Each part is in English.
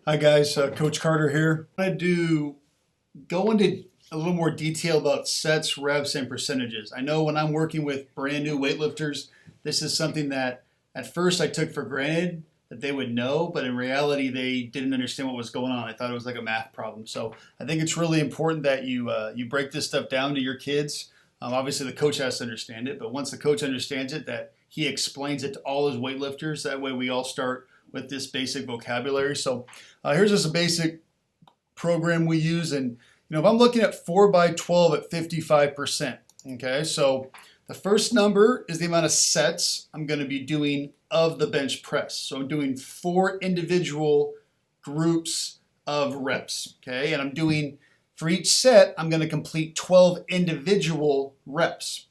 Hi guys, Coach Carter here. I do go into a little more detail about sets, reps, and percentages. I know when I'm working with brand new weightlifters, this is something that at first I took for granted that they would know, but in reality they didn't understand what was going on. I thought it was like a math problem. So I think it's really important that you break this stuff down to your kids. Obviously the coach has to understand it, but once the coach understands it, that he explains it to all his weightlifters. That way we all start with this basic vocabulary. So here's just a basic program we use, and if I'm looking at 4 by 12 at 55%, okay, so the first number is the amount of sets I'm going to be doing of the bench press. So I'm doing 4 individual groups of reps, okay, and I'm doing, for each set, I'm going to complete 12 individual reps.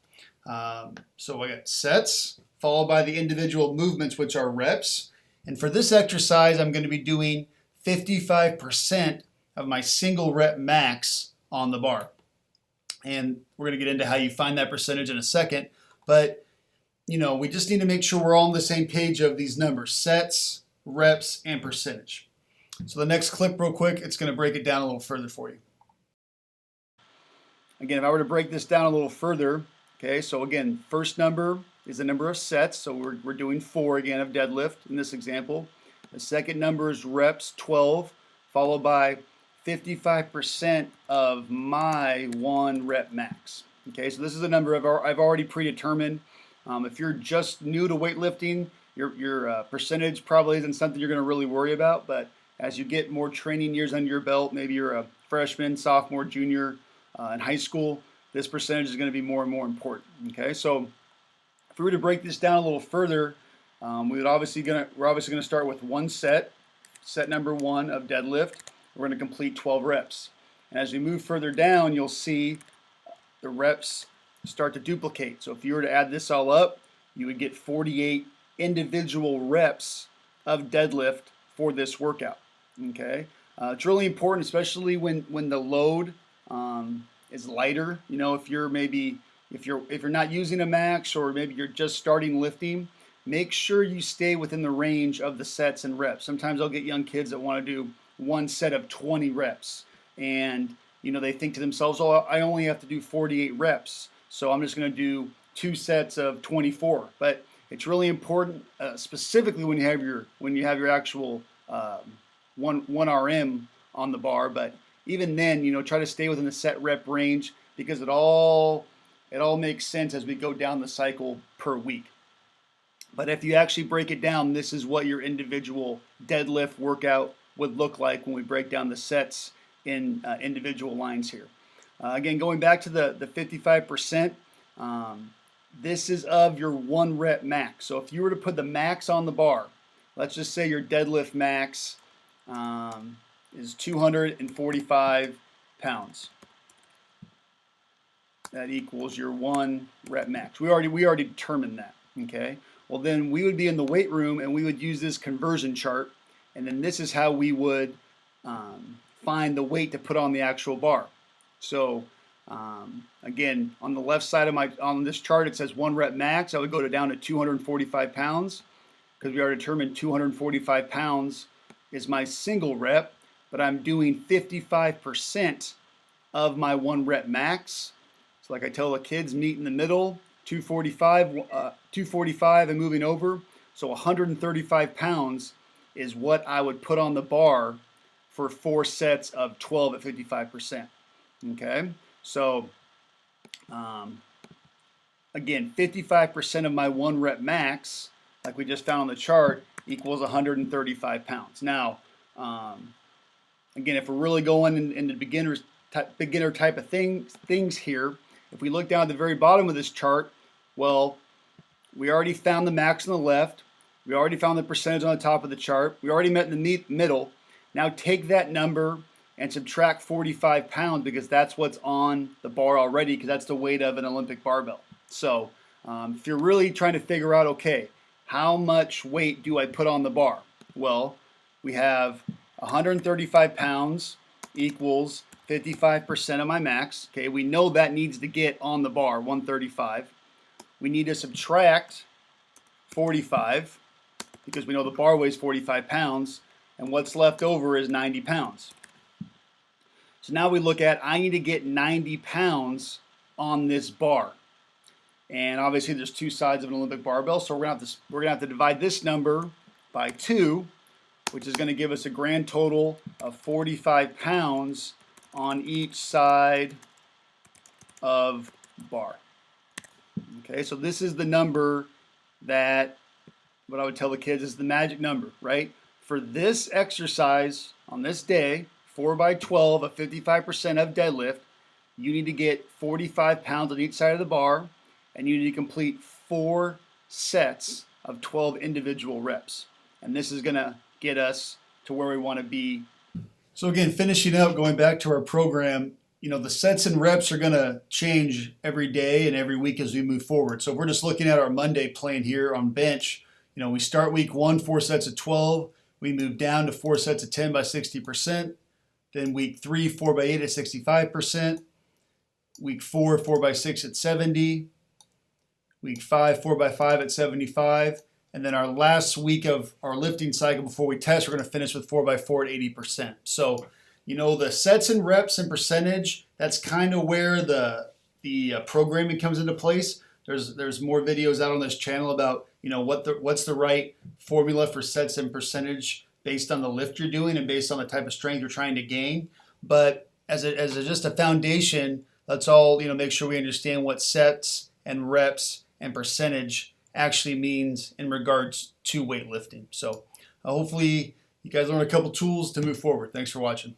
So I got sets, followed by the individual movements, which are reps. And for this exercise, I'm going to be doing 55% of my single rep max on the bar. And we're going to get into how you find that percentage in a second. But, we just need to make sure we're all on the same page of these numbers: sets, reps, and percentage. So the next clip real quick, it's going to break it down a little further for you. Again, if I were to break this down a little further, okay, so again, first number is the number of sets. So we're doing 4 again of deadlift in this example. The second number is reps, 12, followed by 55% of my 1 rep max. Okay, so this is a number I've already predetermined. If you're just new to weightlifting, your percentage probably isn't something you're going to really worry about. But as you get more training years under your belt, maybe you're a freshman, sophomore, junior in high school, this percentage is going to be more and more important. Okay, so if we were to break this down a little further, we're obviously going to start with 1 set number 1 of deadlift. We're going to complete 12 reps. And as we move further down, you'll see the reps start to duplicate. So if you were to add this all up, you would get 48 individual reps of deadlift for this workout. Okay, it's really important, especially when the load is lighter. If you're not using a max, or maybe you're just starting lifting, make sure you stay within the range of the sets and reps. Sometimes I'll get young kids that want to do 1 set of 20 reps, and they think to themselves, oh, I only have to do 48 reps, so I'm just going to do 2 sets of 24. But it's really important, specifically when you have your actual 1 RM on the bar. But even then, try to stay within the set rep range, because it all makes sense as we go down the cycle per week. But if you actually break it down, this is what your individual deadlift workout would look like when we break down the sets in individual lines here. Again, going back to the 55%, this is of your 1 rep max. So if you were to put the max on the bar, let's just say your deadlift max is 245 pounds. That equals your 1 rep max. We already determined that. Okay. Well, then we would be in the weight room and we would use this conversion chart, and then this is how we would find the weight to put on the actual bar. So again, on the left side on this chart, it says 1 rep max. I would go down to 245 pounds, because we already determined 245 pounds is my single rep, but I'm doing 55% of my 1 rep max. So like I tell the kids, meet in the middle, 245 and moving over. So 135 pounds is what I would put on the bar for 4 sets of 12 at 55%. Okay, so again, 55% of my 1 rep max, like we just found on the chart, equals 135 pounds. Now, again, if we're really going in the beginner type of things here, if we look down at the very bottom of this chart, well, we already found the max on the left. We already found the percentage on the top of the chart. We already met in the middle. Now take that number and subtract 45 pounds, because that's what's on the bar already, because that's the weight of an Olympic barbell. So if you're really trying to figure out, okay, how much weight do I put on the bar? Well, we have 135 pounds equals 55% of my max. Okay, we know that needs to get on the bar, 135. We need to subtract 45, because we know the bar weighs 45 pounds, and what's left over is 90 pounds. So now we look at, I need to get 90 pounds on this bar. And obviously there's two sides of an Olympic barbell, so we're gonna have to divide this number by 2, which is gonna give us a grand total of 45 pounds on each side of bar. Okay, so this is the number that, what I would tell the kids is the magic number, right? For this exercise on this day, 4 by 12 of 55% of deadlift, you need to get 45 pounds on each side of the bar, and you need to complete 4 sets of 12 individual reps. And this is gonna get us to where we wanna be. So again, finishing up, going back to our program, you know, the sets and reps are gonna change every day and every week as we move forward. So if we're just looking at our Monday plan here on bench, you know, we start week 1, 4 sets of 12, we move down to 4 sets of 10 by 60%, then week 3, 4 by 8 at 65%, week 4, 4 by 6 at 70, week 5, 4 by 5 at 75, and then our last week of our lifting cycle before we test, we're going to finish with 4 by 4 at 80%. So, you know, the sets and reps and percentage, that's kind of where the programming comes into place. There's more videos out on this channel about, you know, what's the right formula for sets and percentage based on the lift you're doing and based on the type of strength you're trying to gain. But as just a foundation, let's all, you know, make sure we understand what sets and reps and percentage actually means in regards to weightlifting. So hopefully you guys learned a couple tools to move forward. Thanks for watching.